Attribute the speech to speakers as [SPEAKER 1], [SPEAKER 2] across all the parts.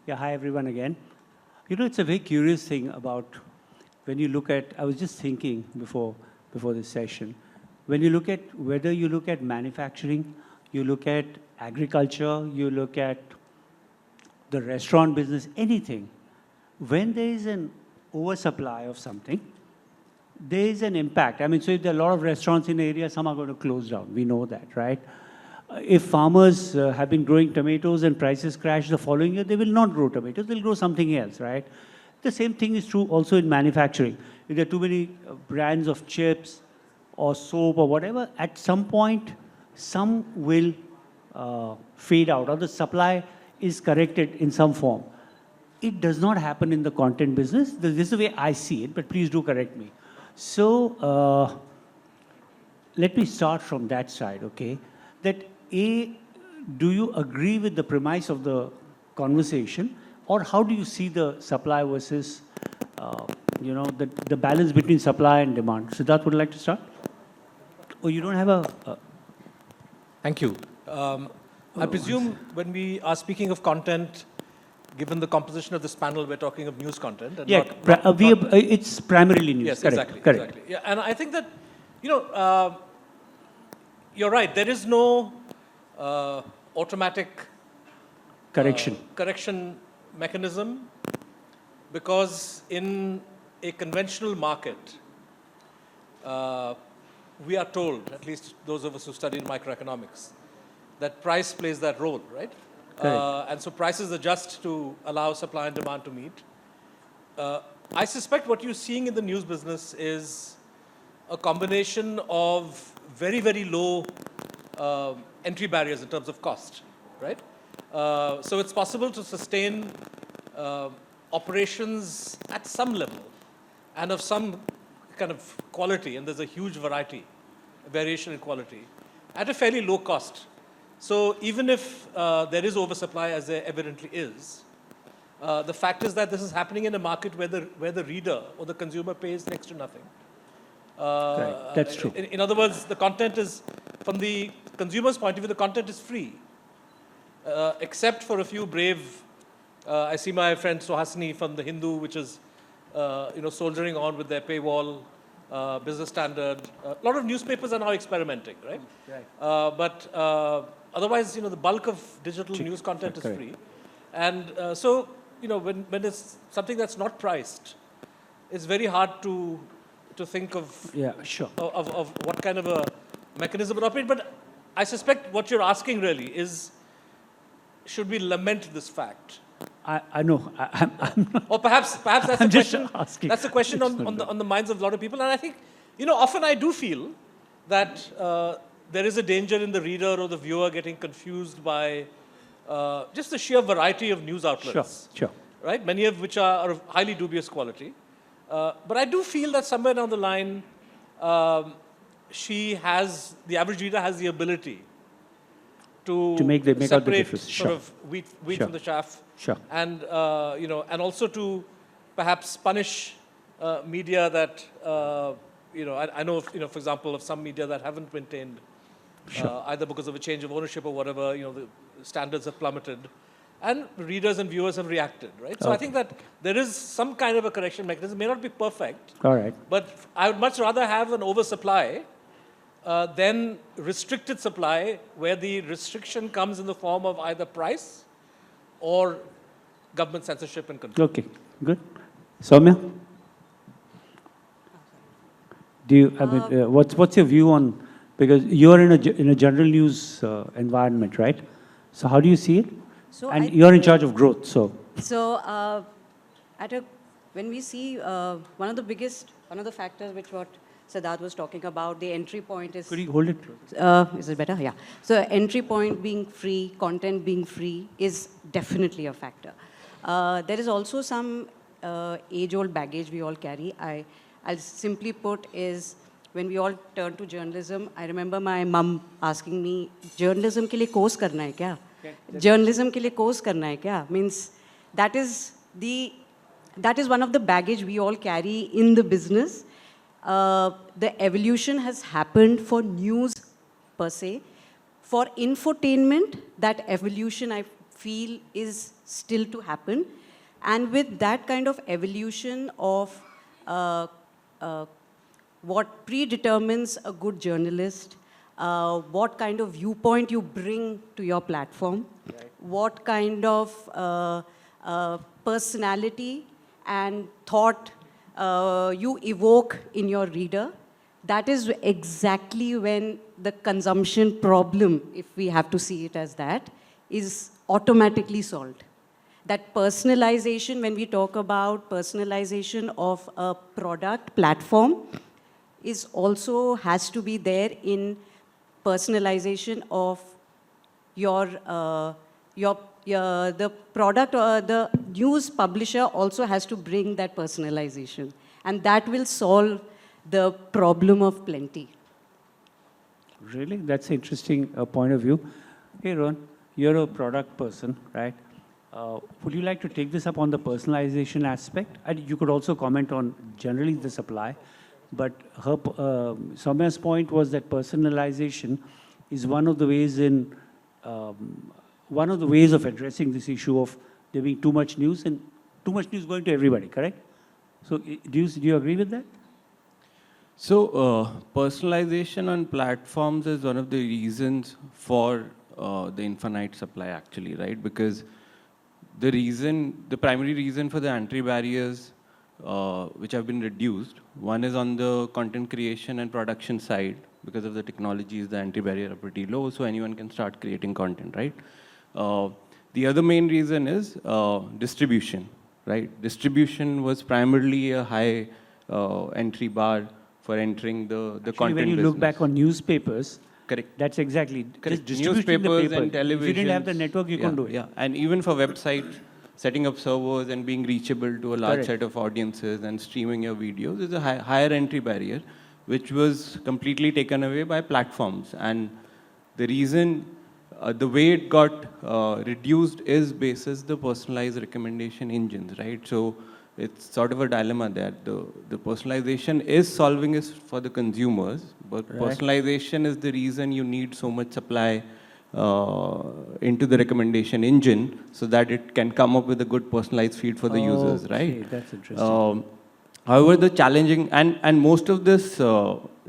[SPEAKER 1] Yeah, hi everyone again. You know, it's a very curious thing about when you look at, I was just thinking before this session, when you look at, whether you look at manufacturing, you look at agriculture, you look at the restaurant business, anything, when there is an oversupply of something, there is an impact. I mean, so if there are a lot of restaurants in the area, some are going to close down. We know that, right? If farmers have been growing tomatoes and prices crash the following year, they will not grow tomatoes, they'll grow something else, right? The same thing is true also in manufacturing. If there are too many brands of chips or soap or whatever, at some point, some will fade out or the supply is corrected in some form. It does not happen in the content business. This is the way I see it, but please do correct me. So let me start from that side, okay? That do you agree with the premise of the conversation, or how do you see the supply versus, the balance between supply and demand? Siddharth would like to start? Or you don't have a...
[SPEAKER 2] Thank you. I presume when we are speaking of content, given the composition of this panel, we're talking of news content. And
[SPEAKER 1] yeah, it's primarily news.
[SPEAKER 2] Yes,
[SPEAKER 1] correct,
[SPEAKER 2] exactly.
[SPEAKER 1] Correct.
[SPEAKER 2] Exactly. Yeah, and I think that, you're right. There is no automatic correction mechanism, because in a conventional market, we are told, at least those of us who studied microeconomics, that price plays that role, right? And so prices adjust to allow supply and demand to meet. I suspect what you're seeing in the news business is a combination of very, very low entry barriers in terms of cost, right? So it's possible to sustain operations at some level and of some kind of quality, and there's a huge variation in quality, at a fairly low cost. So even if there is oversupply, as there evidently is, the fact is that this is happening in a market where the reader or the consumer pays next to nothing.
[SPEAKER 1] Right. That's true.
[SPEAKER 2] In other words, the content is, from the consumer's point of view, the content is free, except for a few brave. I see my friend Suhasini from the Hindu, which is soldiering on with their paywall, Business Standard. A lot of newspapers are now experimenting, right? Right. But otherwise, the bulk of digital news content is free. And so, when it's something that's not priced, it's very hard to think of, of what kind of a mechanism would operate. But I suspect what you're asking really is, should we lament this fact?
[SPEAKER 1] I know. I'm not,
[SPEAKER 2] or perhaps that's
[SPEAKER 1] I'm
[SPEAKER 2] a question.
[SPEAKER 1] Asking.
[SPEAKER 2] That's a question on the minds of a lot of people. And I think, often I do feel that there is a danger in the reader or the viewer getting confused by just the sheer variety of news outlets.
[SPEAKER 1] Sure.
[SPEAKER 2] Right? Many of which are of highly dubious quality. But I do feel that somewhere down the line, the average reader has the ability to make
[SPEAKER 1] out the difference.
[SPEAKER 2] Sort of wheat from the chaff.
[SPEAKER 1] Sure.
[SPEAKER 2] And and also to perhaps punish media that I know, for example, of some media that haven't maintained either because of a change of ownership or whatever. The standards have plummeted, and readers and viewers have reacted. Right. So I think that there is some kind of a correction mechanism. It may not be perfect.
[SPEAKER 1] All right.
[SPEAKER 2] But I would much rather have an oversupply than restricted supply, where the restriction comes in the form of either price or government censorship and control.
[SPEAKER 1] Okay, good. Soumya? What's your view on, because you're in a general news environment, right? So how do you see it? And you're in charge of growth, so.
[SPEAKER 3] So when we see one of the factors which what Siddharth was talking about, the entry point is...
[SPEAKER 1] Could you hold it close?
[SPEAKER 3] Is it better? Yeah. So entry point being free, content being free is definitely a factor. There is also some age-old baggage we all carry. I'll simply put is, when we all turn to journalism, I remember my mum asking me, journalism ke liye course karna hai kya? Journalism ke liye course karna hai kya? Means that is one of the baggage we all carry in the business. The evolution has happened for news per se. For infotainment, that evolution I feel is still to happen. And with that kind of evolution of what predetermines a good journalist, what kind of viewpoint you bring to your platform, right, what kind of personality and thought you evoke in your reader, that is exactly when the consumption problem, if we have to see it as that, is automatically solved. That personalization, when we talk about personalization of a product platform, is also has to be there in personalization of the product, or the news publisher also has to bring that personalization. And that will solve the problem of plenty.
[SPEAKER 1] Really? That's an interesting point of view. Hey, Rohan, you're a product person, right? Would you like to take this up on the personalization aspect? And you could also comment on generally the supply. But Soumya's point was that personalization is one of the ways of addressing this issue of there being too much news and too much news going to everybody, correct? So do you agree with that?
[SPEAKER 4] So personalization on platforms is one of the reasons for the infinite supply actually, right? Because the primary reason for the entry barriers which have been reduced, one is on the content creation and production side. Because of the technologies, the entry barrier are pretty low, so anyone can start creating content, right? The other main reason is distribution, right? Distribution was primarily a high entry bar for entering the
[SPEAKER 1] Actually,
[SPEAKER 4] content
[SPEAKER 1] when you
[SPEAKER 4] business.
[SPEAKER 1] look back on newspapers,
[SPEAKER 4] correct,
[SPEAKER 1] that's exactly
[SPEAKER 4] correct.
[SPEAKER 1] just distributing the
[SPEAKER 4] Newspapers
[SPEAKER 1] paper.
[SPEAKER 4] and television.
[SPEAKER 1] If you didn't have the network, you couldn't do it.
[SPEAKER 4] Yeah, and even for websites, setting up servers and being reachable to a large
[SPEAKER 1] Correct.
[SPEAKER 4] set of audiences and streaming your videos is a higher entry barrier, which was completely taken away by platforms. And the reason, the way it got reduced is basis the personalized recommendation engines, right? So it's sort of a dilemma there. The personalization is solving it for the consumers, but
[SPEAKER 1] Right.
[SPEAKER 4] personalization is the reason you need so much supply into the recommendation engine so that it can come up with a good personalized feed for the users, right?
[SPEAKER 1] Okay, that's interesting.
[SPEAKER 4] However, the challenging, and most of this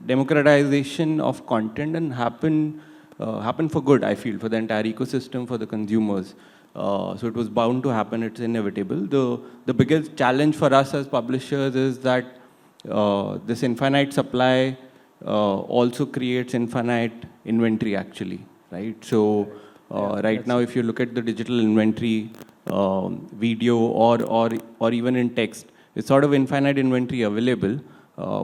[SPEAKER 4] democratization of content and happen for good, I feel, for the entire ecosystem, for the consumers. So it was bound to happen, it's inevitable. The biggest challenge for us as publishers is that this infinite supply also creates infinite inventory actually, right? So right now, if you look at the digital inventory, video or even in text, it's sort of infinite inventory available,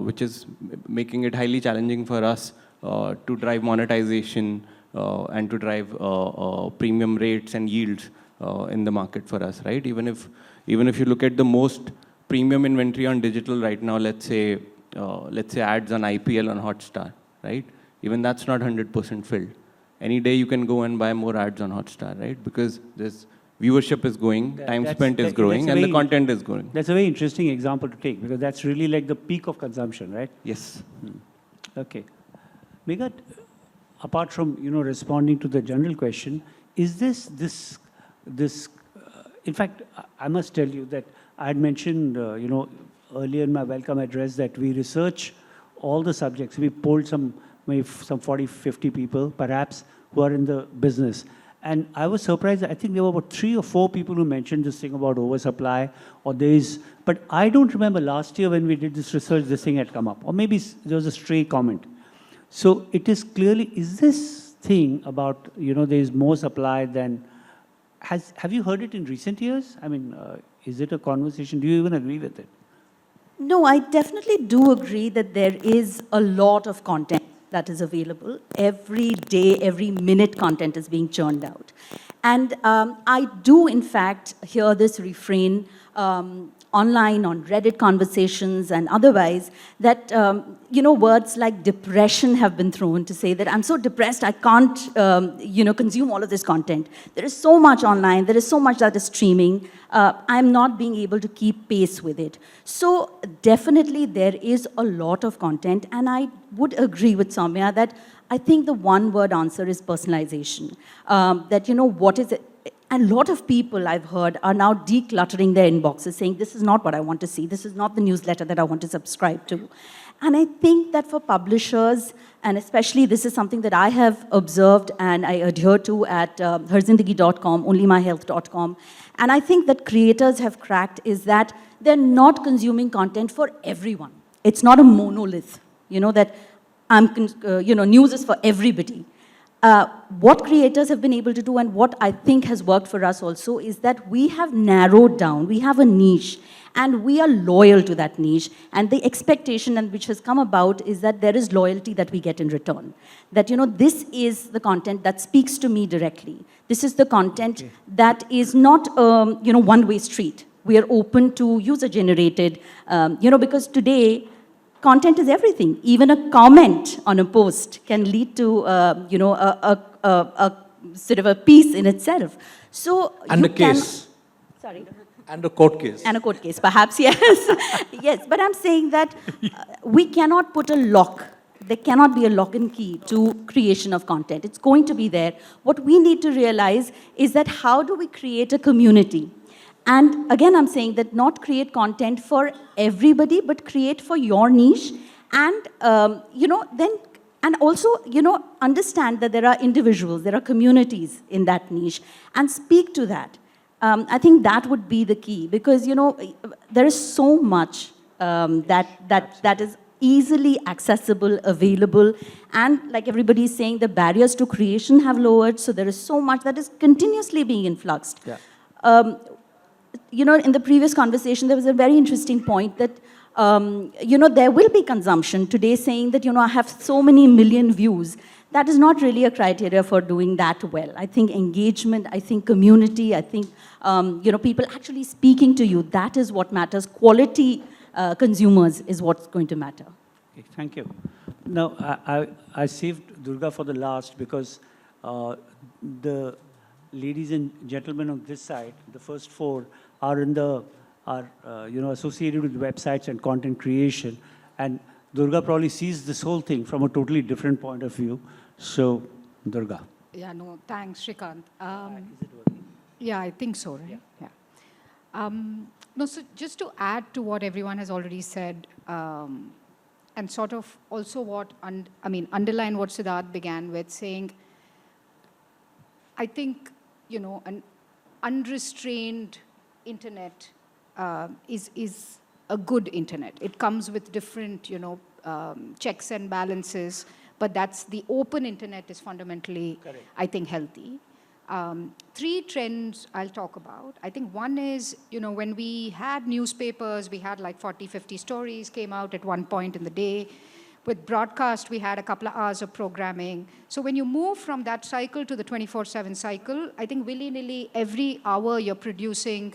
[SPEAKER 4] which is making it highly challenging for us to drive monetization and to drive premium rates and yields in the market for us, right? Even if you look at the most premium inventory on digital right now, let's say ads on IPL on Hotstar, right? Even that's not 100% filled. Any day you can go and buy more ads on Hotstar, right? Because this viewership is going, time spent is growing, and the content is growing.
[SPEAKER 1] That's a very interesting example to take because that's really like the peak of consumption, right?
[SPEAKER 4] Yes.
[SPEAKER 1] Okay. Megha, apart from responding to the general question, is this in fact, I must tell you that I had mentioned earlier in my welcome address that we research all the subjects. We polled maybe some 40, 50 people, perhaps, who are in the business. And I was surprised. I think there were about 3 or 4 people who mentioned this thing about oversupply, but I don't remember last year when we did this research, this thing had come up. Or maybe there was a stray comment. So it is clearly, is this thing about, there is more supply than, have you heard it in recent years? I mean, is it a conversation? Do you even agree with it?
[SPEAKER 5] No, I definitely do agree that there is a lot of content that is available. Every day, every minute content is being churned out. And I do, in fact, hear this refrain online on Reddit conversations and otherwise that, words like depression have been thrown to say that I'm so depressed, I can't, consume all of this content. There is so much online, there is so much that is streaming. I'm not being able to keep pace with it. So definitely there is a lot of content, and I would agree with Soumya that I think the one-word answer is personalization. That, what is it? And a lot of people I've heard are now decluttering their inboxes, saying, this is not what I want to see. This is not the newsletter that I want to subscribe to. And I think that for publishers, and especially this is something that I have observed and I adhere to at herzindagi.com, onlymyhealth.com, and I think that creators have cracked is that they're not consuming content for everyone. It's not a monolith, that news is for everybody. What creators have been able to do and what I think has worked for us also is that we have narrowed down, we have a niche, and we are loyal to that niche. And the expectation and which has come about is that there is loyalty that we get in return. That, this is the content that speaks to me directly. This is the content that is not, one-way street. We are open to user-generated, because today, content is everything. Even a comment on a post can lead to, a sort of a piece in itself. So
[SPEAKER 2] and a case.
[SPEAKER 5] Sorry.
[SPEAKER 2] And a court case.
[SPEAKER 5] And a court case, perhaps, yes. Yes, but I'm saying that we cannot put a lock. There cannot be a lock and key to creation of content. It's going to be there. What we need to realize is that how do we create a community? And again, I'm saying that not create content for everybody, but create for your niche. And, and also, understand that there are individuals, there are communities in that niche, and speak to that. I think that would be the key, because, there is so much that is easily accessible, available, and like everybody is saying, the barriers to creation have lowered, so there is so much that is continuously being influxed.
[SPEAKER 1] Yeah.
[SPEAKER 5] In the previous conversation, there was a very interesting point that, there will be consumption. Today saying that, I have so many million views, that is not really a criteria for doing that well. I think engagement, I think community, I think, people actually speaking to you, that is what matters. Quality consumers is what's going to matter.
[SPEAKER 1] Okay, thank you. Now, I saved Durga for the last because the ladies and gentlemen on this side, the first four, are associated with websites and content creation. And Durga probably sees this whole thing from a totally different point of view. So, Durga.
[SPEAKER 6] Yeah, no, thanks, Sreekant.
[SPEAKER 1] Is it working?
[SPEAKER 6] Yeah, I think so, right? Yeah. No, so just to add to what everyone has already said, and sort of also what, underline what Siddharth began with, saying, I think, an unrestrained internet is a good internet. It comes with different, checks and balances, but that's the open internet is fundamentally, correct, I think, healthy. Three trends I'll talk about. I think one is, when we had newspapers, we had like 40, 50 stories came out at one point in the day. With broadcast, we had a couple of hours of programming. So when you move from that cycle to the 24/7 cycle, I think willy-nilly, every hour you're producing,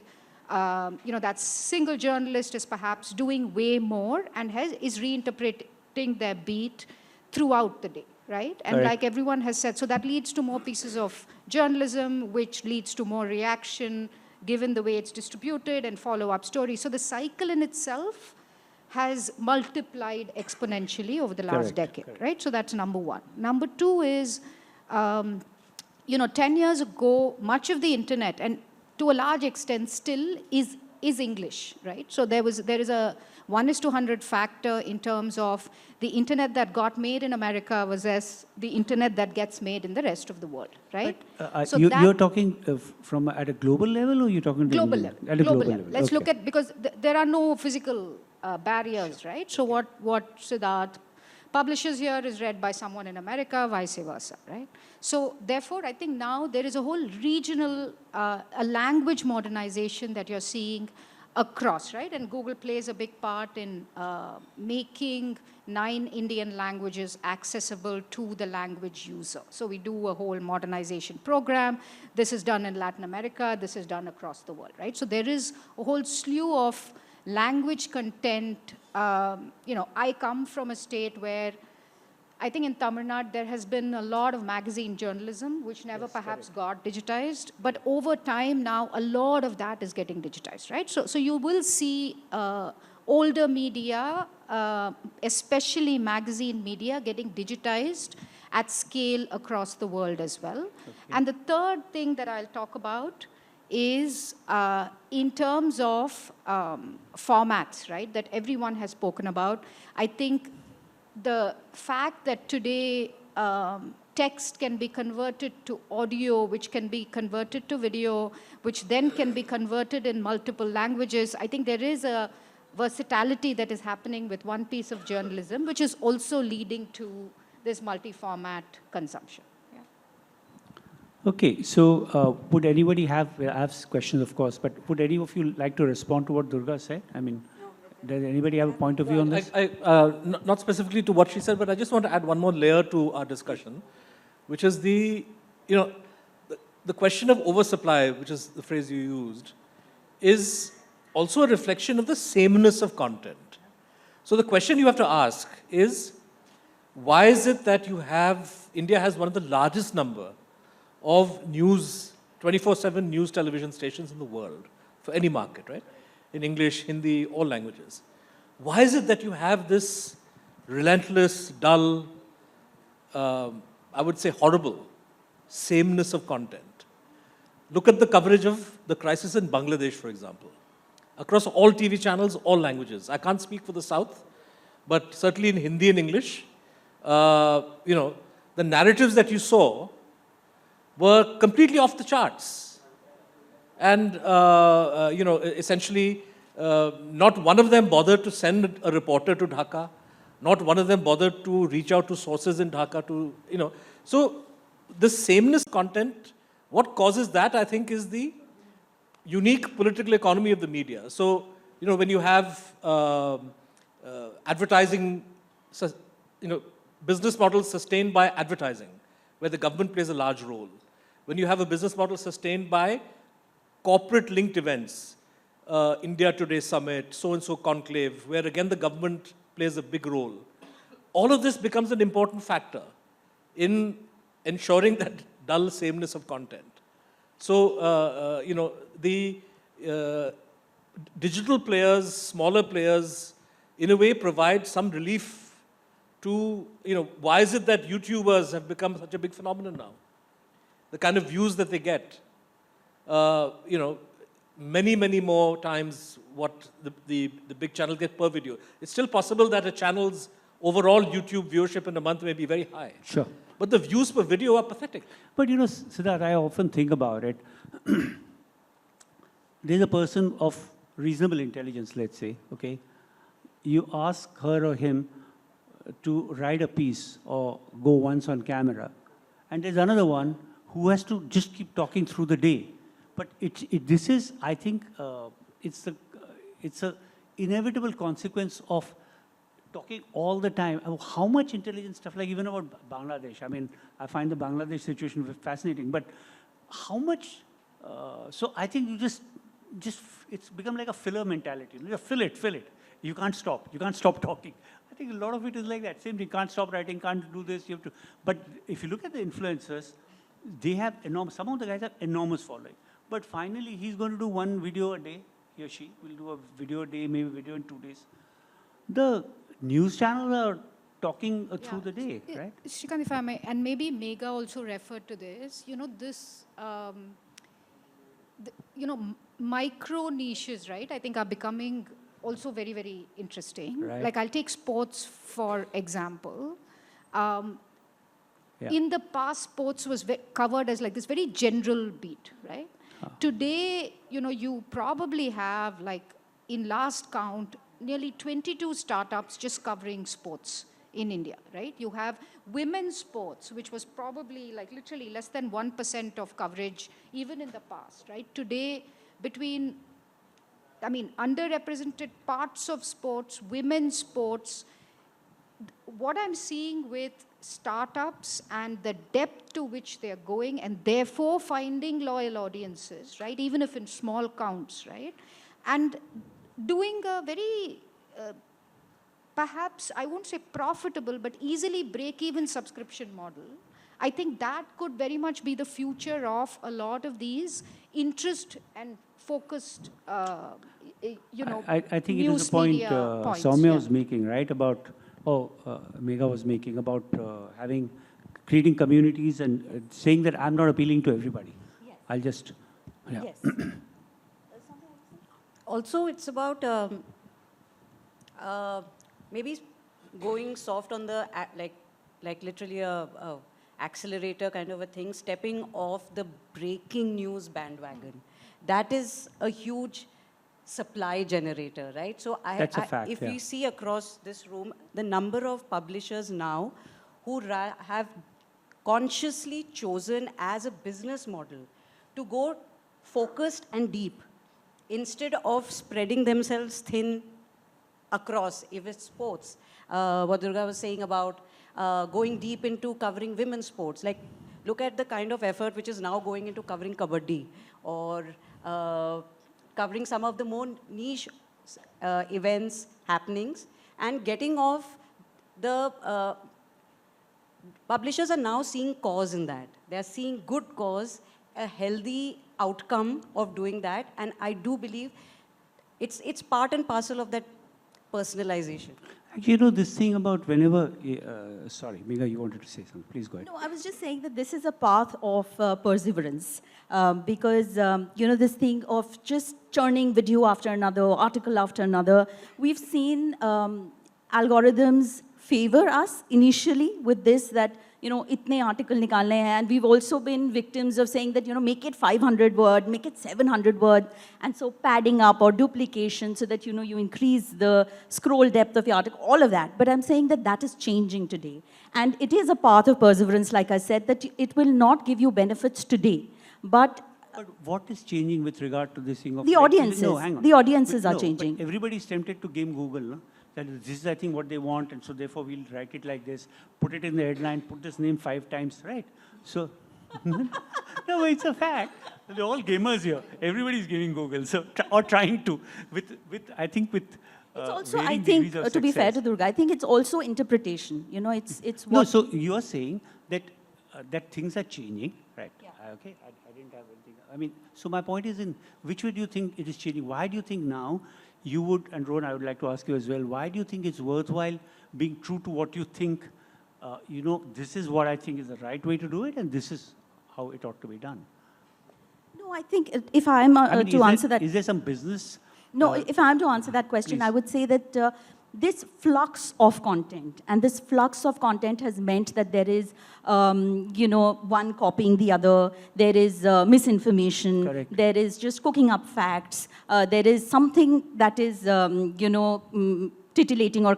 [SPEAKER 6] that single journalist is perhaps doing way more and is reinterpreting their beat throughout the day, right? And like everyone has said, so that leads to more pieces of journalism, which leads to more reaction, given the way it's distributed, and follow-up stories. So the cycle in itself has multiplied exponentially over the last decade, right? So that's number one. Number two is, 10 years ago, much of the internet, and to a large extent still, is English, right? So there is a 1:100 factor in terms of the internet that got made in America versus the internet that gets made in the rest of the world, right?
[SPEAKER 1] So you're talking from at a global level, or you're talking
[SPEAKER 6] global level?
[SPEAKER 1] At a global level.
[SPEAKER 6] Let's look at, because there are no physical barriers, right? So what Siddharth publishes here is read by someone in America, vice versa, right? So therefore, I think now there is a whole regional, a language modernization that you're seeing across, right? And Google plays a big part in making 9 Indian languages accessible to the language user. So we do a whole modernization program. This is done in Latin America. This is done across the world, right? So there is a whole slew of language content. I come from a state where I think in Tamil Nadu there has been a lot of magazine journalism, which never perhaps got digitized. But over time now, a lot of that is getting digitized, right? So you will see older media, especially magazine media, getting digitized at scale across the world as well. Okay. And the third thing that I'll talk about is in terms of formats, right, that everyone has spoken about. I think the fact that today text can be converted to audio, which can be converted to video, which then can be converted in multiple languages, I think there is a versatility that is happening with one piece of journalism, which is also leading to this multi-format consumption.
[SPEAKER 1] Okay, so would anybody have, I have questions of course, but would any of you like to respond to what Durga said? I mean, does anybody have a point of view on this?
[SPEAKER 2] Not specifically to what she said, but I just want to add one more layer to our discussion, which is the question of oversupply, which is the phrase you used, is also a reflection of the sameness of content. So the question you have to ask is, why is it that India has one of the largest number of news, 24/7 news television stations in the world, for any market, right? In English, Hindi, all languages. Why is it that you have this relentless, dull, I would say horrible, sameness of content? Look at the coverage of the crisis in Bangladesh, for example. Across all TV channels, all languages. I can't speak for the South, but certainly in Hindi and English, the narratives that you saw were completely off the charts. And, essentially, not one of them bothered to send a reporter to Dhaka. Not one of them bothered to reach out to sources in Dhaka to, So, this sameness content, what causes that, I think, is the unique political economy of the media. So, when you have advertising, business models sustained by advertising, where the government plays a large role. When you have a business model sustained by corporate linked events, India Today Summit, so-and-so conclave, where again the government plays a big role. All of this becomes an important factor in ensuring that dull sameness of content. So, the digital players, smaller players, in a way provide some relief to, why is it that YouTubers have become such a big phenomenon now? The kind of views that they get, many, many more times what the big channels get per video. It's still possible that a channel's overall YouTube viewership in a month may be very high.
[SPEAKER 1] Sure.
[SPEAKER 2] But the views per video are pathetic.
[SPEAKER 1] But Siddharth, I often think about it. There's a person of reasonable intelligence, let's say, okay? You ask her or him to write a piece or go once on camera, and there's another one who has to just keep talking through the day. But this is, I think, it's a inevitable consequence of talking all the time. How much intelligent stuff, like even about Bangladesh. I mean, I find the Bangladesh situation fascinating, but how much, so I think you just it's become like a filler mentality. You fill it. You can't stop talking. I think a lot of it is like that. Same thing, can't stop writing, can't do this, you have to. But if you look at the influencers, they have some of the guys have enormous following. But finally, he's going to do one video a day. He or she will do a video a day, maybe a video in 2 days. The news channels are talking through the day, right?
[SPEAKER 6] Sreekant, if I may, and maybe Megha also referred to this, this, micro niches, right, I think are becoming also very, very interesting.
[SPEAKER 1] Right.
[SPEAKER 6] Like I'll take sports, for example. In the past, sports was covered as like this very general beat, right? Today, you probably have, like, in last count, nearly 22 startups just covering sports in India, right? You have women's sports, which was probably like literally less than 1% of coverage even in the past, right? Today, underrepresented parts of sports, women's sports, what I'm seeing with startups and the depth to which they're going and therefore finding loyal audiences, right? Even if in small counts, right? And doing a very, perhaps, I won't say profitable, but easily break-even subscription model. I think that could very much be the future of a lot of these interest and focused,
[SPEAKER 1] I think it
[SPEAKER 6] news
[SPEAKER 1] is a point
[SPEAKER 6] media points.
[SPEAKER 1] Soumya was making, right? About, Megha was making about having creating communities and saying that I'm not appealing to everybody.
[SPEAKER 5] Yes.
[SPEAKER 1] I'll just, yeah.
[SPEAKER 5] Yes.
[SPEAKER 3] Also, it's about maybe going soft on the, like literally a accelerator kind of a thing, stepping off the breaking news bandwagon. That is a huge supply generator, right? So
[SPEAKER 1] That's a fact,
[SPEAKER 3] if
[SPEAKER 1] yeah.
[SPEAKER 3] we see across this room, the number of publishers now who have consciously chosen as a business model to go focused and deep instead of spreading themselves thin across, if it's sports. What Durga was saying about going deep into covering women's sports. Like, look at the kind of effort which is now going into covering kabaddi or covering some of the more niche events, happenings, and getting off the... publishers are now seeing cause in that. They're seeing good cause, a healthy outcome of doing that, and I do believe it's part and parcel of that personalization.
[SPEAKER 1] Actually, this thing about whenever, sorry, Megha, you wanted to say something. Please go ahead.
[SPEAKER 5] No, I was just saying that this is a path of perseverance because, this thing of just churning video after another, article after another, we've seen algorithms favor us initially with this, that, itne article nikalne hai, and we've also been victims of saying that, make it 500 word, make it 700 word, and so padding up or duplication so that, you increase the scroll depth of your article, all of that. But I'm saying that that is changing today. And it is a path of perseverance, like I said, that it will not give you benefits today. But
[SPEAKER 1] what is changing with regard to this thing of...
[SPEAKER 5] the audiences,
[SPEAKER 1] no, hang on.
[SPEAKER 5] the audiences are
[SPEAKER 1] But
[SPEAKER 5] changing.
[SPEAKER 1] everybody's tempted to game Google, no? That this is, I think, what they want, and so therefore we'll write it like this, put it in the headline, put this name 5 times, right? So, no, it's a fact. They're all gamers here. Everybody's gaming Google, so or trying to, I think with
[SPEAKER 5] It's also, I
[SPEAKER 1] varying
[SPEAKER 5] think,
[SPEAKER 1] degrees of
[SPEAKER 5] to be fair to
[SPEAKER 1] success.
[SPEAKER 5] Durga, I think it's also interpretation. It's what...
[SPEAKER 1] No, so you are saying that that things are changing, right?
[SPEAKER 5] Yeah.
[SPEAKER 1] Okay, I didn't have anything. I mean, so my point is, in which way do you think it is changing? Why do you think now you would, and Rohan, I would like to ask you as well, why do you think it's worthwhile being true to what you think, this is what I think is the right way to do it, and this is how it ought to be done?
[SPEAKER 5] No, I think if I'm to answer that...
[SPEAKER 1] Is there some business?
[SPEAKER 5] No, if I'm to answer that question,
[SPEAKER 1] please.
[SPEAKER 5] I would say that this flux of content, and this flux of content has meant that there is, one copying the other, there is misinformation,
[SPEAKER 1] Correct.
[SPEAKER 5] there is just cooking up facts, there is something that is, titillating or,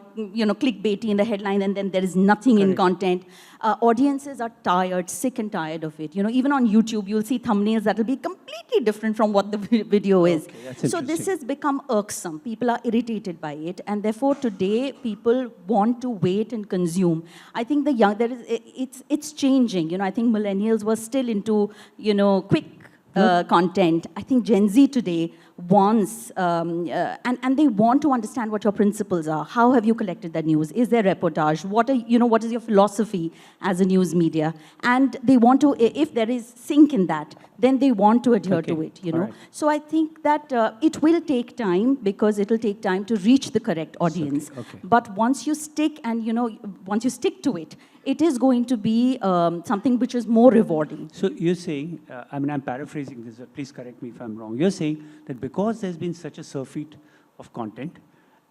[SPEAKER 5] clickbaity in the headline, and then there is nothing in
[SPEAKER 1] Correct.
[SPEAKER 5] content. Audiences are tired, sick and tired of it. Even on YouTube, you'll see thumbnails that will be completely different from what the video is.
[SPEAKER 1] Okay, that's
[SPEAKER 5] So this
[SPEAKER 1] interesting.
[SPEAKER 5] has become irksome. People are irritated by it, and therefore today people want to wait and consume. I think the young, it's changing. I think millennials were still into, quick content. I think Gen Z today wants, and they want to understand what your principles are. How have you collected that news? Is there reportage? What is your philosophy as a news media? And they want to, if there is sync in that, then they want to adhere to it,
[SPEAKER 1] All right.
[SPEAKER 5] So I think that it will take time, because it will take time to reach the correct audience.
[SPEAKER 1] Okay.
[SPEAKER 5] But once you stick and, once you stick to it, it is going to be something which is more rewarding.
[SPEAKER 1] So you're saying, I'm paraphrasing this, please correct me if I'm wrong. You're saying that because there's been such a surfeit of content,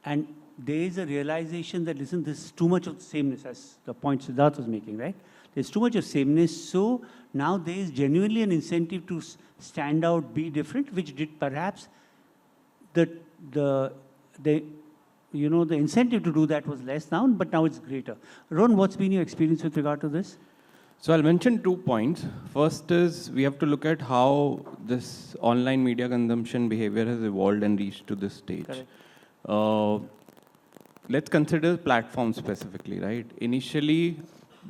[SPEAKER 1] and there is a realization that, listen, this is too much of sameness, as the point Siddharth was making, right? There's too much of sameness, so now there is genuinely an incentive to stand out, be different, which did perhaps the incentive to do that was less now, but now it's greater. Rohan, what's been your experience with regard to this?
[SPEAKER 4] So I'll mention 2 points. First is we have to look at how this online media consumption behavior has evolved and reached to this stage.
[SPEAKER 1] Correct.
[SPEAKER 4] Let's consider platforms specifically, right? Initially,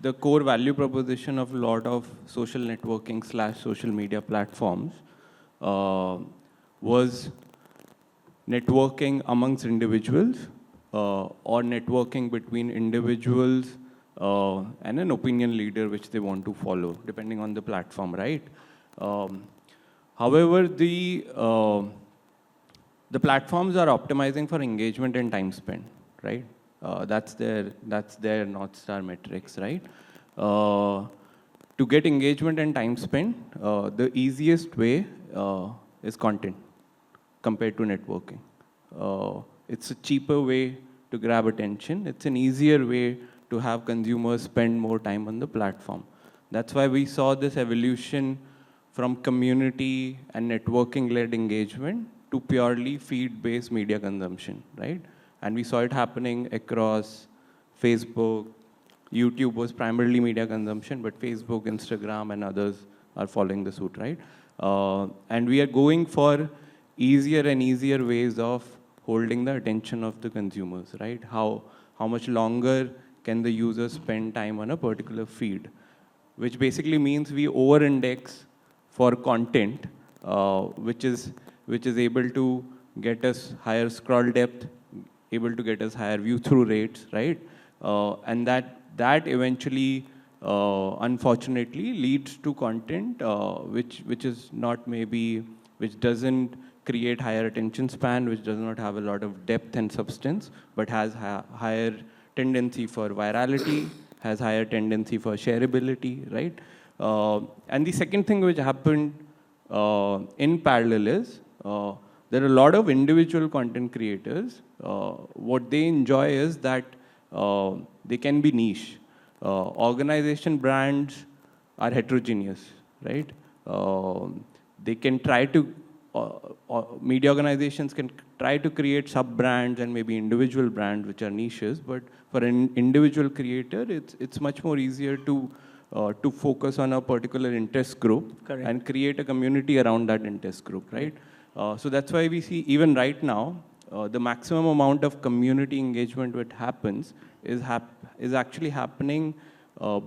[SPEAKER 4] the core value proposition of a lot of social networking / social media platforms was networking amongst individuals or networking between individuals and an opinion leader which they want to follow, depending on the platform, right? However, the platforms are optimizing for engagement and time spent, right? That's their North Star metrics, right? to get engagement and time spent, the easiest way is content compared to networking. It's a cheaper way to grab attention. It's an easier way to have consumers spend more time on the platform. That's why we saw this evolution from community and networking-led engagement to purely feed-based media consumption, right? And we saw it happening across Facebook. YouTube was primarily media consumption, but Facebook, Instagram, and others are following the suit, right? And we are going for easier and easier ways of holding the attention of the consumers, right? How much longer can the user spend time on a particular feed? Which basically means we over-index for content, which is able to get us higher scroll depth, able to get us higher view-through rates, right? And that eventually, unfortunately, leads to content which is not maybe, which doesn't create higher attention span, which does not have a lot of depth and substance, but has higher tendency for virality, has higher tendency for shareability, right? And the second thing which happened in parallel is there are a lot of individual content creators. What they enjoy is that they can be niche. Organization brands are heterogeneous, right? They can try to, media organizations can try to create sub-brands and maybe individual brands which are niches, but for an individual creator, it's much more easier to focus on a particular interest group.
[SPEAKER 1] Correct.
[SPEAKER 4] And create a community around that interest group, right? So that's why we see even right now, the maximum amount of community engagement which happens is actually happening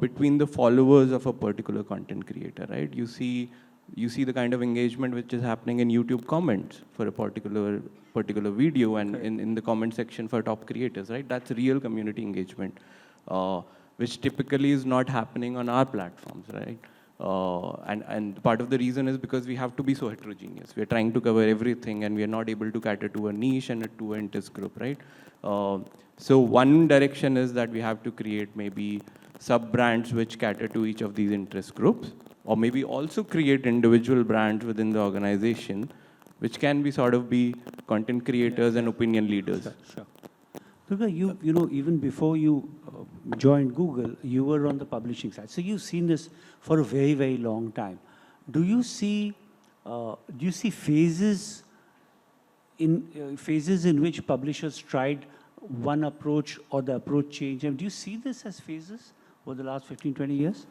[SPEAKER 4] between the followers of a particular content creator, right? You see the kind of engagement which is happening in YouTube comments for a particular video and in the comment section for top creators, right? That's real community engagement, which typically is not happening on our platforms, right? And part of the reason is because we have to be so heterogeneous. We're trying to cover everything and we are not able to cater to a niche and to an interest group, right? So one direction is that we have to create maybe sub-brands which cater to each of these interest groups, or maybe also create individual brands within the organization, which can be sort of be content creators and opinion leaders.
[SPEAKER 1] Sure. Durga, you know, even before you joined Google, you were on the publishing side. So you've seen this for a very, very long time. Do you see phases in which publishers tried one approach or the approach changed? And do you see this as phases over the last 15, 20 years?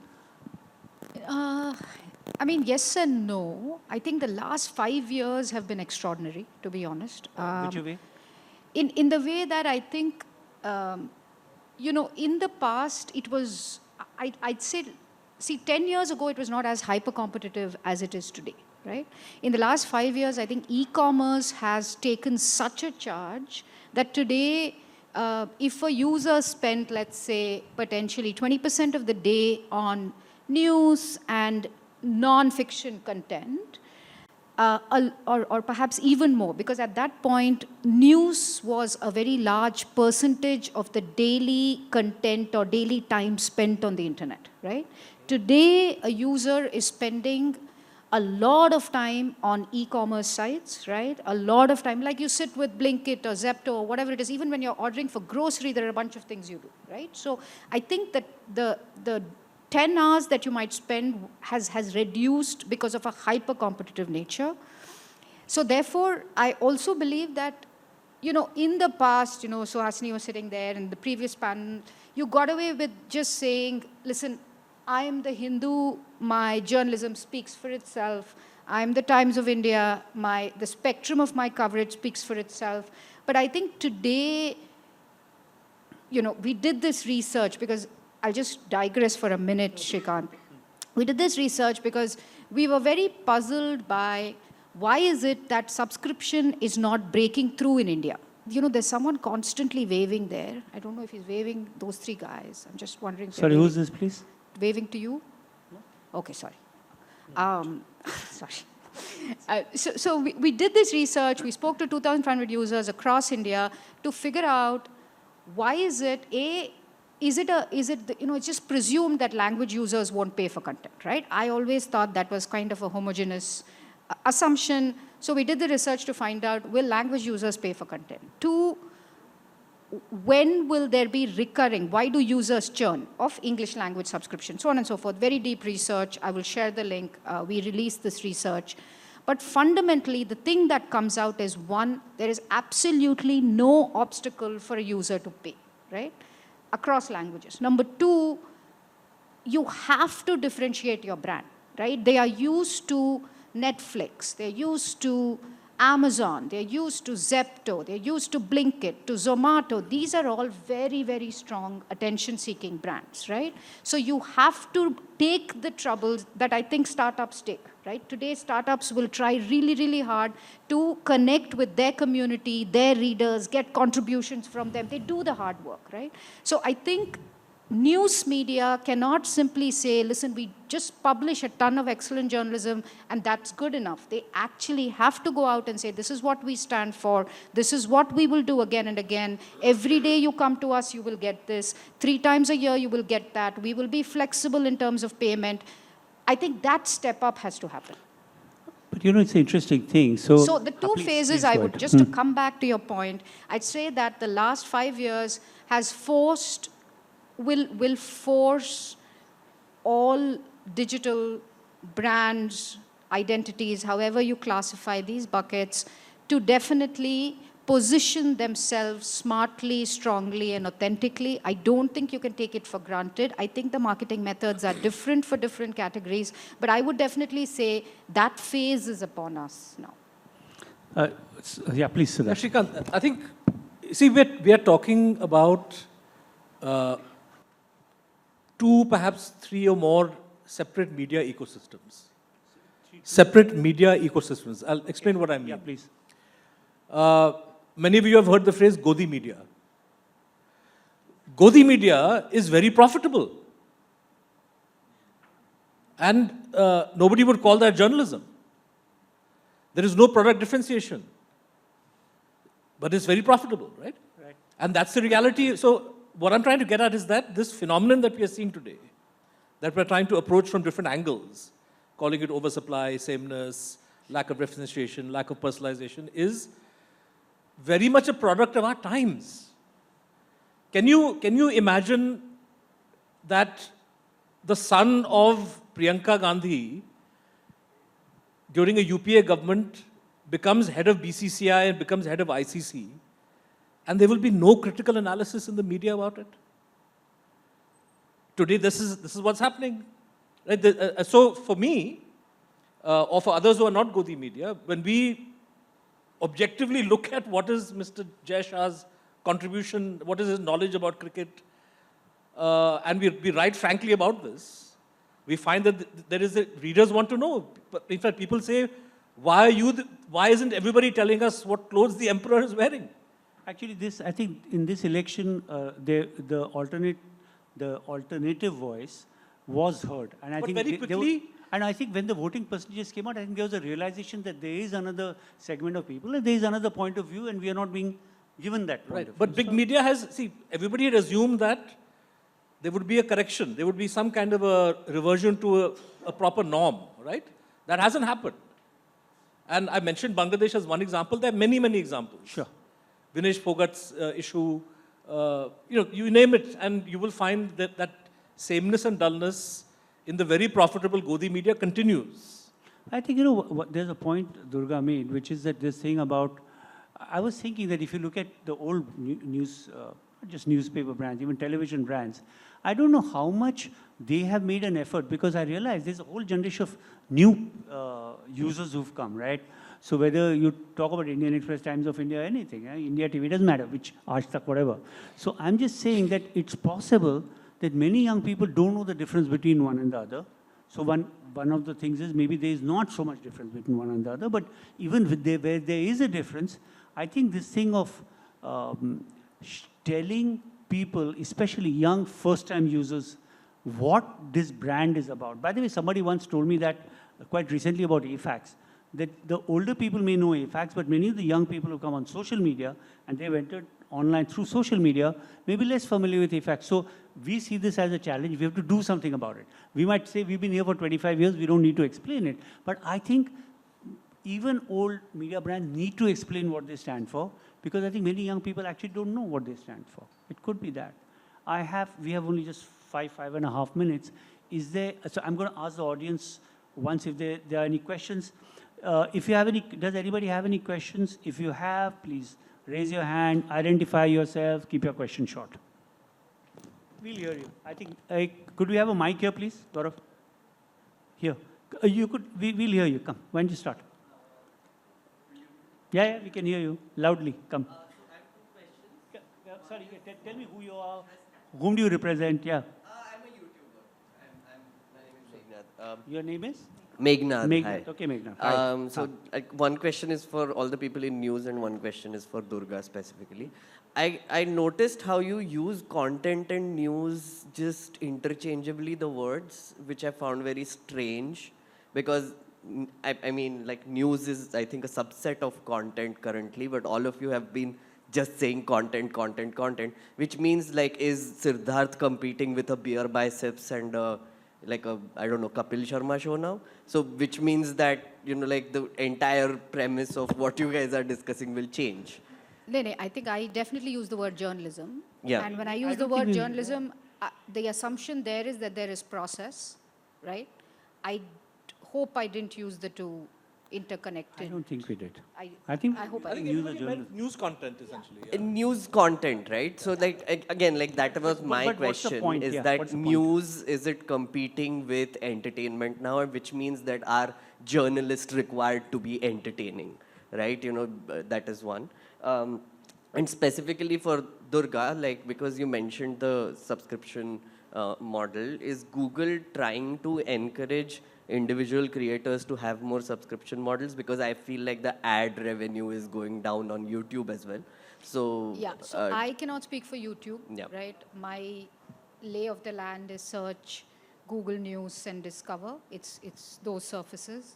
[SPEAKER 6] I mean, yes and no. I think the last 5 years have been extraordinary, to be honest.
[SPEAKER 1] Which way?
[SPEAKER 6] In the way that I think, you know, in the past, it was, I'd say, see, 10 years ago, it was not as hyper-competitive as it is today, right? In the last 5 years, I think e-commerce has taken such a charge that today, if a user spent, let's say, potentially 20% of the day on news and non-fiction content, or perhaps even more, because at that point, news was a very large percentage of the daily content or daily time spent on the internet, right? Today, a user is spending a lot of time on e-commerce sites, right? A lot of time, like you sit with Blinkit or Zepto or whatever it is, even when you're ordering for grocery, there are a bunch of things you do, right? So I think that the 10 hours that you might spend has reduced because of a hyper-competitive nature. So therefore, I also believe that, you know, in the past, you know, Suhasini was sitting there in the previous panel, you got away with just saying, listen, I am the Hindu, my journalism speaks for itself. I am the Times of India, the spectrum of my coverage speaks for itself. But I think today, you know, we did this research because I'll just digress for a minute, Sreekant. We did this research because we were very puzzled by why is it that subscription is not breaking through in India? You know, there's someone constantly waving there. I don't know if he's waving those three guys. I'm just wondering. If
[SPEAKER 1] Sorry, who's this, please?
[SPEAKER 6] Waving to you? No? Okay, sorry. Sorry. So we did this research. We spoke to 2,500 users across India to figure out why is it, is it, it's just presumed that language users won't pay for content, right? I always thought that was kind of a homogeneous assumption. So we did the research to find out, will language users pay for content? Two, when will there be recurring? Why do users churn of English language subscription? So on and so forth. Very deep research. I will share the link. We released this research. But fundamentally, the thing that comes out is, one, there is absolutely no obstacle for a user to pay, right? Across languages. Number two, you have to differentiate your brand, right? They are used to Netflix, they're used to Amazon, they're used to Zepto, they're used to Blinkit, to Zomato. These are all very, very strong attention-seeking brands, right? So you have to take the troubles that I think startups take, right? Today, startups will try really, really hard to connect with their community, their readers, get contributions from them. They do the hard work, right? So I think news media cannot simply say, listen, we just publish a ton of excellent journalism and that's good enough. They actually have to go out and say, this is what we stand for. This is what we will do again and again. Every day you come to us, you will get this. 3 times a year, you will get that. We will be flexible in terms of payment. I think that step up has to happen.
[SPEAKER 1] But it's an interesting thing. So
[SPEAKER 6] the two
[SPEAKER 1] please,
[SPEAKER 6] phases,
[SPEAKER 1] please
[SPEAKER 6] I
[SPEAKER 1] go
[SPEAKER 6] would,
[SPEAKER 1] ahead.
[SPEAKER 6] just to come back to your point, I'd say that the last 5 years has will force all digital brands, identities, however you classify these buckets, to definitely position themselves smartly, strongly, and authentically. I don't think you can take it for granted. I think the marketing methods are different for different categories, but I would definitely say that phase is upon us now.
[SPEAKER 1] Yeah, please, Siddharth.
[SPEAKER 2] Sreekant, I think, see, we are talking about 2, perhaps 3 or more separate media ecosystems. Separate media ecosystems. I'll explain what I mean.
[SPEAKER 1] Yeah, please.
[SPEAKER 2] Many of you have heard the phrase Godi media. Godi media is very profitable. And nobody would call that journalism. There is no product differentiation. But it's very profitable, right?
[SPEAKER 1] Right.
[SPEAKER 2] And that's the reality. So what I'm trying to get at is that this phenomenon that we are seeing today, that we're trying to approach from different angles, calling it oversupply, sameness, lack of representation, lack of personalization, is very much a product of our times. Can you imagine that the son of Priyanka Gandhi during a UPA government becomes head of BCCI and becomes head of ICC, and there will be no critical analysis in the media about it? Today, this is what's happening. Right? So for me, or for others who are not Godi media, when we objectively look at what is Mr. Jay Shah's contribution, what is his knowledge about cricket, and we write frankly about this, we find that readers want to know. In fact, people say, why isn't everybody telling us what clothes the emperor is wearing?
[SPEAKER 1] Actually, I think in this election, the alternative voice was heard. And I
[SPEAKER 2] But
[SPEAKER 1] think
[SPEAKER 2] very quickly.
[SPEAKER 1] And I think when the voting percentages came out, I think there was a realization that there is another segment of people, and there is another point of view, and we are not being given that point of view.
[SPEAKER 2] But big media everybody had assumed that there would be a correction. There would be some kind of a reversion to a proper norm, right? That hasn't happened. And I mentioned Bangladesh as one example. There are many, many examples.
[SPEAKER 1] Sure.
[SPEAKER 2] Vinesh Phogat's issue, you name it, and you will find that sameness and dullness in the very profitable Godi media continues.
[SPEAKER 1] I think, there's a point Durga made, which is that this thing about, I was thinking that if you look at the old news, not just newspaper brands, even television brands, I don't know how much they have made an effort, because I realize there's a whole generation of new users who've come, right? So whether you talk about Indian Express, Times of India, anything, India TV, doesn't matter, which, Aaj Tak, whatever. So I'm just saying that it's possible that many young people don't know the difference between one and the other. So one of the things is maybe there is not so much difference between one and the other, but even where there is a difference, I think this thing of telling people, especially young first-time users, what this brand is about. By the way, somebody once told me that quite recently about afaqs, that the older people may know afaqs, but many of the young people who come on social media and they've entered online through social media, maybe less familiar with effects. So we see this as a challenge. We have to do something about it. We might say we've been here for 25 years, we don't need to explain it. But I think even old media brands need to explain what they stand for, because I think many young people actually don't know what they stand for. It could be that. We have only just 5.5 minutes. So I'm going to ask the audience once if there are any questions. If you have any, does anybody have any questions? If you have, please raise your hand, identify yourself, keep your question short. We'll hear you. I think, could we have a mic here, please, Gaurav? Here. We'll hear you. Come, why don't you start? Yeah, we can hear you loudly. Come.
[SPEAKER 7] So I have two questions.
[SPEAKER 1] Sorry, tell me who you are. Whom do you represent? Yeah.
[SPEAKER 7] I'm a YouTuber. My name is Megha.
[SPEAKER 1] Your name is?
[SPEAKER 7] Meghnad. Hi.
[SPEAKER 1] Okay, Meghnad. Hi.
[SPEAKER 7] So one question is for all the people in news and one question is for Durga specifically. I noticed how you use content and news just interchangeably, the words, which I found very strange, because I mean, like, news is, I think, a subset of content currently, but all of you have been just saying content, which means, like, is Siddharth competing with a beer biceps and like a, I don't know, Kapil Sharma show now? So, which means that, you know, like, the entire premise of what you guys are discussing will change.
[SPEAKER 6] No, I think I definitely use the word journalism.
[SPEAKER 7] Yeah.
[SPEAKER 6] And when I use the word journalism, the assumption there is that there is process, right? I hope I didn't use the two interconnected.
[SPEAKER 1] I don't think we did.
[SPEAKER 6] I hope
[SPEAKER 2] I think everybody meant news content essentially. Yeah.
[SPEAKER 7] News content, right? So, like, again, like, that was my
[SPEAKER 1] But what's the
[SPEAKER 7] question.
[SPEAKER 1] point?
[SPEAKER 7] Is
[SPEAKER 1] Yeah,
[SPEAKER 7] that
[SPEAKER 1] what's the point?
[SPEAKER 7] news, is it competing with entertainment now, which means that are journalists required to be entertaining, right? You know, that is one. And specifically for Durga, like, because you mentioned the subscription model, is Google trying to encourage individual creators to have more subscription models? Because I feel like the ad revenue is going down on YouTube as well. So
[SPEAKER 6] Yeah, so I cannot speak for YouTube,
[SPEAKER 7] Yeah.
[SPEAKER 6] right? My lay of the land is search, Google News and Discover. It's those surfaces.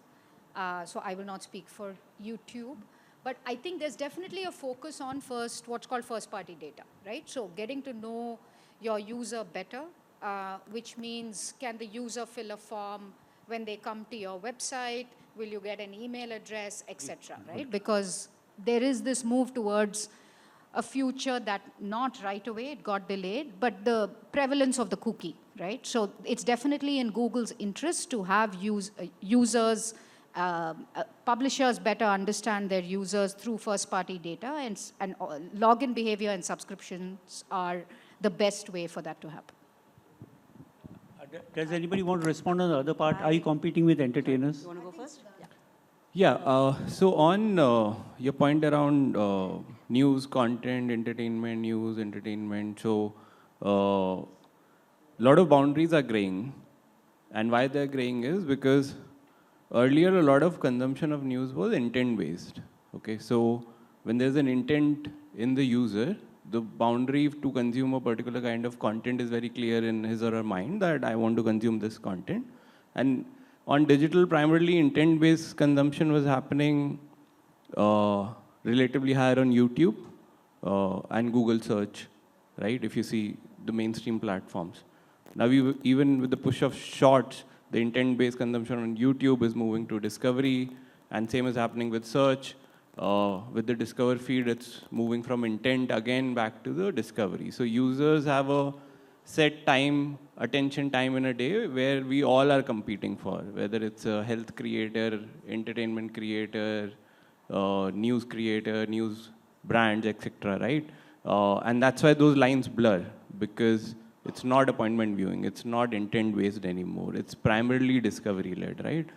[SPEAKER 6] So I will not speak for YouTube. But I think there's definitely a focus on what's called first-party data, right? So getting to know your user better, which means can the user fill a form when they come to your website? Will you get an email address, etc., right? Because there is this move towards a future that not right away, it got delayed, but the prevalence of the cookie, right? So it's definitely in Google's interest to have users, publishers better understand their users through first-party data, and login behavior and subscriptions are the best way for that to happen.
[SPEAKER 1] Does anybody want to respond on the other part? Are you competing with entertainers?
[SPEAKER 3] You want to go first?
[SPEAKER 4] Yeah, so on your point around news, content, entertainment, news, entertainment, so a lot of boundaries are graying. And why they're graying is because earlier a lot of consumption of news was intent-based. Okay, so when there's an intent in the user, the boundary to consume a particular kind of content is very clear in his or her mind that I want to consume this content. And on digital, primarily intent-based consumption was happening relatively higher on YouTube and Google search, right? If you see the mainstream platforms. Now, even with the push of shorts, the intent-based consumption on YouTube is moving to discovery, and same is happening with search. With the discover feed, it's moving from intent again back to the discovery. So users have a set time, attention time in a day where we all are competing for, whether it's a health creator, entertainment creator, news creator, news brands, etc., right? And that's why those lines blur, because it's not appointment viewing, it's not intent-based anymore. It's primarily discovery-led, right?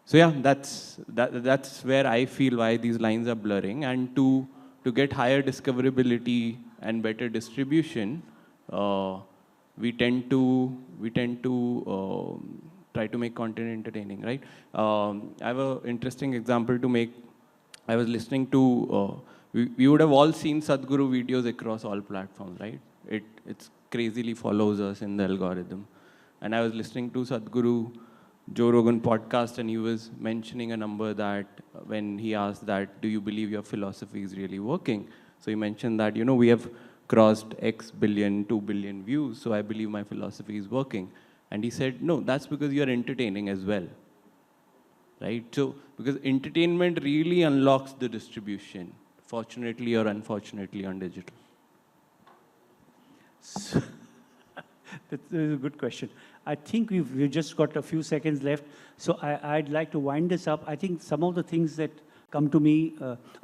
[SPEAKER 4] So yeah, that's where I feel why these lines are blurring. And to get higher discoverability and better distribution, we tend to try to make content entertaining, right? I have an interesting example to make. I was listening to, we would have all seen Sadhguru videos across all platforms, right? It's crazily follows us in the algorithm. And I was listening to Sadhguru Joe Rogan podcast, and he was mentioning a number that when he asked that, do you believe your philosophy is really working? So you mentioned that, we have crossed X billion, 2 billion views, so I believe my philosophy is working. And he said, no, that's because you're entertaining as well. Right? So, because entertainment really unlocks the distribution, fortunately or unfortunately on digital.
[SPEAKER 1] That's a good question. I think we've just got a few seconds left, so I'd like to wind this up. I think some of the things that come to me,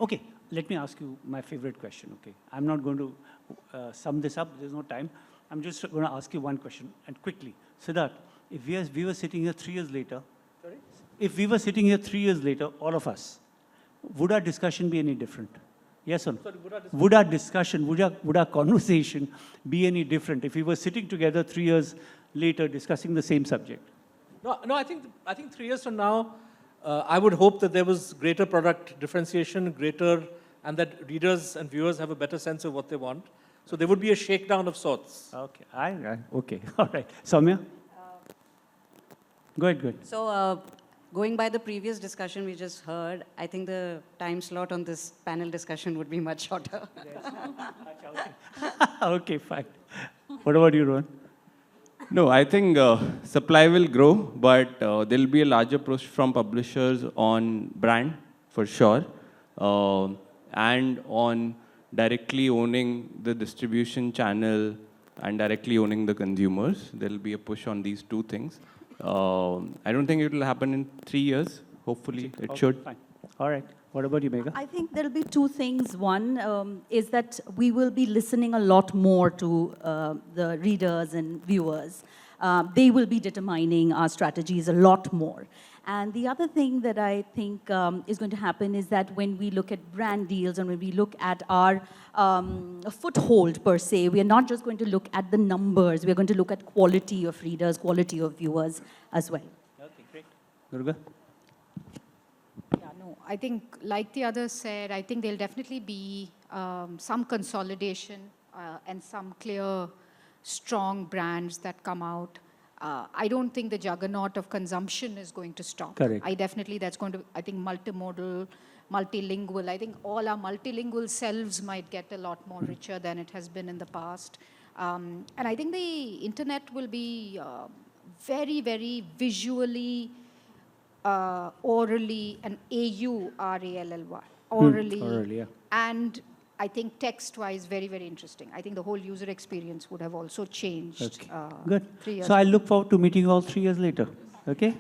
[SPEAKER 1] okay, let me ask you my favorite question, okay? I'm not going to sum this up, there's no time. I'm just going to ask you one question, and quickly. Siddharth, if we were sitting here 3 years later,
[SPEAKER 2] Sorry?
[SPEAKER 1] if we were sitting here 3 years later, all of us, would our discussion be any different? Yes or no?
[SPEAKER 2] Sorry,
[SPEAKER 1] Would our conversation be any different if we were sitting together 3 years later discussing the same subject?
[SPEAKER 2] No, I think 3 years from now, I would hope that there was greater product differentiation, and that readers and viewers have a better sense of what they want. So there would be a shakedown of sorts.
[SPEAKER 1] Okay, okay, all right. Soumya? Go ahead.
[SPEAKER 3] So, going by the previous discussion we just heard, I think the time slot on this panel discussion would be much shorter.
[SPEAKER 1] Okay, fine. What about you, Rohan?
[SPEAKER 4] No, I think supply will grow, but there'll be a larger push from publishers on brand, for sure, and on directly owning the distribution channel and directly owning the consumers. There'll be a push on these two things. I don't think it will happen in 3 years. Hopefully, it should.
[SPEAKER 1] Fine. All right. What about you, Megha?
[SPEAKER 5] I think there'll be two things. One is that we will be listening a lot more to the readers and viewers. They will be determining our strategies a lot more. And the other thing that I think is going to happen is that when we look at brand deals and when we look at our foothold per se, we are not just going to look at the numbers, we are going to look at quality of readers, quality of viewers as well.
[SPEAKER 1] Okay, great. Durga?
[SPEAKER 6] Yeah, no, I think like the others said, I think there'll definitely be some consolidation and some clear, strong brands that come out. I don't think the juggernaut of consumption is going to stop.
[SPEAKER 1] Correct.
[SPEAKER 6] That's going to, I think, multimodal, multilingual. I think all our multilingual selves might get a lot more richer than it has been in the past. And I think the internet will be very, very visually, orally, and AURALLY, orally,
[SPEAKER 1] yeah.
[SPEAKER 6] and I think text-wise, very, very interesting. I think the whole user experience would have also changed.
[SPEAKER 1] Okay. Good.
[SPEAKER 6] 3 years
[SPEAKER 1] So I look forward to meeting you all 3 years later. Okay?